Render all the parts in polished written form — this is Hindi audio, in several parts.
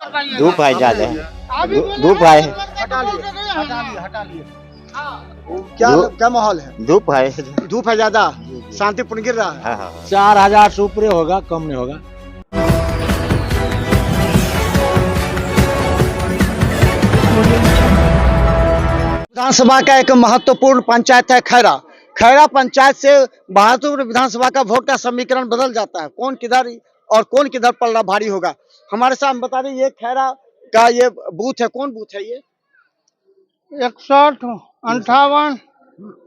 धूप है ज्यादा, धूप है। हटा लिए। क्या क्या माहौल है? धूप है, धूप है ज्यादा, शांतिपूर्ण गिर रहा है। हाँ हाँ 4000 से ऊपर होगा, कम नहीं होगा। विधानसभा का एक महत्वपूर्ण पंचायत है खैरा। खैरा पंचायत से बहादुर विधानसभा का वोट का समीकरण बदल जाता है। कौन किधर और कौन किधर पलड़ा भारी होगा, हमारे साथ बता दें। ये खैरा का ये बूथ है, कौन बूथ है ये? 61, 58,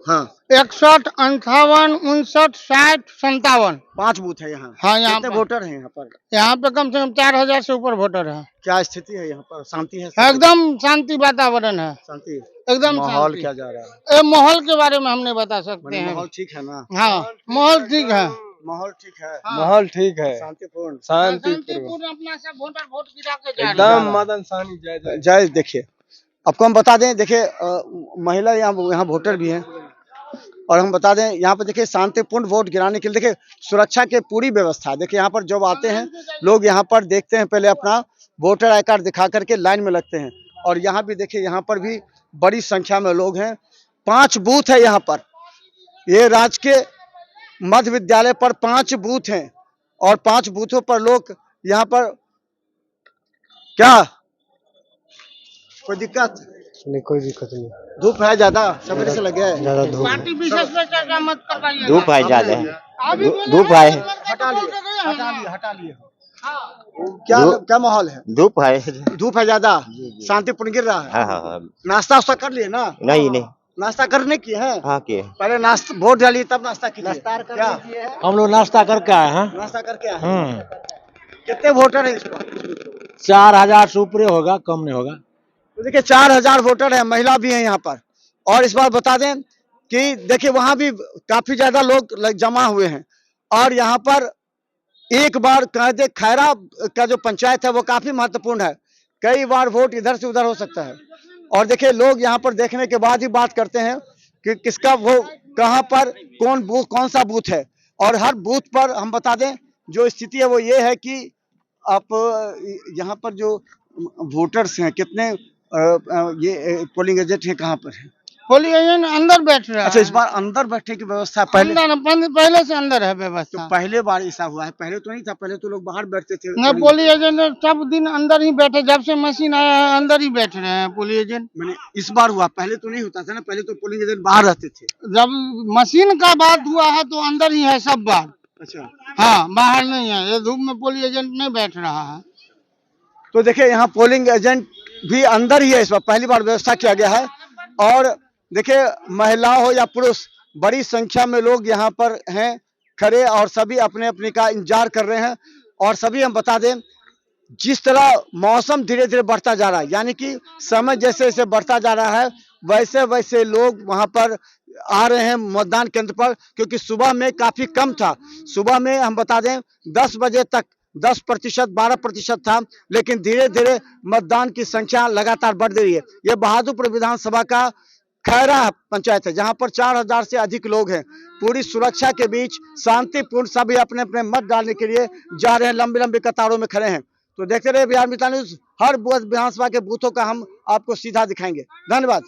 हाँ 61, 58, 59, 60, 57। 5 बूथ है यहाँ। हाँ, यहाँ कितने पर वोटर हैं यहाँ पर? यहाँ पे कम से कम 4000 से ऊपर वोटर है। क्या स्थिति है यहाँ पर? शांति है? एकदम शांति वातावरण है, शांति। एकदम माहौल शांति। क्या जा रहा है? ये माहौल के बारे में हम नहीं बता सकते माने हैं। माहौल ठीक है ना? हाँ, माहौल ठीक है। माहौल ठीक है, माहौल ठीक है, शांतिपूर्ण। शांतिपूर्ण अपना सब वोटर वोट गिरा के जा रहे हैं। एकदम मदन सानी जय। जय। देखिए आपको हम बता दें, देखिए महिला यहाँ वोटर भी हैं, और हम बता दें यहाँ पर देखिए शांतिपूर्ण वोट गिराने के लिए देखिए सुरक्षा की पूरी व्यवस्था है। देखिए यहाँ पर जब आते हैं लोग, यहाँ पर देखते हैं, पहले अपना वोटर आई कार्ड दिखा करके लाइन में लगते हैं। और यहाँ भी देखिए, यहाँ पर भी बड़ी संख्या में लोग हैं। 5 बूथ है यहाँ पर। ये राजकीय मध्य विद्यालय पर 5 बूथ हैं, और 5 बूथों पर लोग यहाँ पर क्या कोई दिक्कत? नहीं, कोई दिक्कत नहीं। धूप है ज्यादा, सवेरे से लग गया है। ज्यादा धूप पार्टी विशेष में चर्चा मत करवाइए। धूप है ज्यादा, धूप है। हटा लिए। क्या क्या माहौल है? धूप है, धूप है ज्यादा, शांतिपूर्ण गिर रहा है। हाँ हाँ नाश्ता वास्ता कर लिए ना? नहीं नहीं, नाश्ता करने की है? हाँ किए। पहले नाश्ता वोट डालिए तब नाश्ता कीजिए। क्या हम लोग नाश्ता करके आए हैं। नाश्ता करके आए हैं? कितने वोटर है इस पर? 4000 से ऊपर होगा, कम नहीं होगा। तो देखिए 4000 वोटर है, महिला भी है यहाँ पर। और इस बार बता दें कि देखिए वहां भी काफी ज्यादा लोग जमा हुए हैं। और यहाँ पर एक बार कह दे, खैरा का जो पंचायत है वो काफी महत्वपूर्ण है। कई बार वोट इधर से उधर हो सकता है। और देखिए लोग यहाँ पर देखने के बाद ही बात करते हैं कि किसका वो कहाँ पर कौन सा बूथ है। और हर बूथ पर हम बता दें जो स्थिति है वो ये है कि आप यहाँ पर जो वोटर्स हैं कितने ये पोलिंग एजेंट है कहाँ पर है? पोलिंग एजेंट अंदर बैठ रहा है। अच्छा, इस बार अंदर बैठने की व्यवस्था है? पहले से अंदर है व्यवस्था। तो पहले बार ऐसा हुआ है? पहले तो नहीं था, पहले तो लोग बाहर बैठते थे। नहीं, पोलिंग एजेंट सब दिन अंदर ही बैठे, जब से मशीन आया है अंदर ही बैठ रहे हैं पोलिंग एजेंट। मैंने इस बार हुआ, पहले तो नहीं होता था ना, पहले तो पोलिंग एजेंट बाहर रहते थे। जब मशीन का बात हुआ है तो अंदर ही है सब बार। अच्छा, हाँ, बाहर नहीं है। ये धूप में पोलिंग एजेंट नहीं बैठ रहा है। तो देखिए यहाँ पोलिंग एजेंट भी अंदर ही है। इस बार पहली बार व्यवस्था किया गया है। और देखिए महिला हो या पुरुष, बड़ी संख्या में लोग यहाँ पर हैं खड़े, और सभी अपने अपने का इंतजार कर रहे हैं। और सभी हम बता दें, जिस तरह मौसम धीरे धीरे बढ़ता जा रहा है, यानी कि समय जैसे जैसे बढ़ता जा रहा है, वैसे वैसे लोग वहां पर आ रहे हैं मतदान केंद्र पर। क्योंकि सुबह में काफी कम था। सुबह में हम बता दें 10 बजे तक 10%, 12% था, लेकिन धीरे धीरे मतदान की संख्या लगातार बढ़ रही है। यह बहादुरपुर विधानसभा का खैरा पंचायत है, जहां पर 4000 से अधिक लोग हैं। पूरी सुरक्षा के बीच शांतिपूर्ण सभी अपने अपने मत डालने के लिए जा रहे हैं, लंबी लंबी कतारों में खड़े हैं। तो देखते रहिए बिहार मित्र न्यूज। हर विधानसभा के बूथों का हम आपको सीधा दिखाएंगे। धन्यवाद।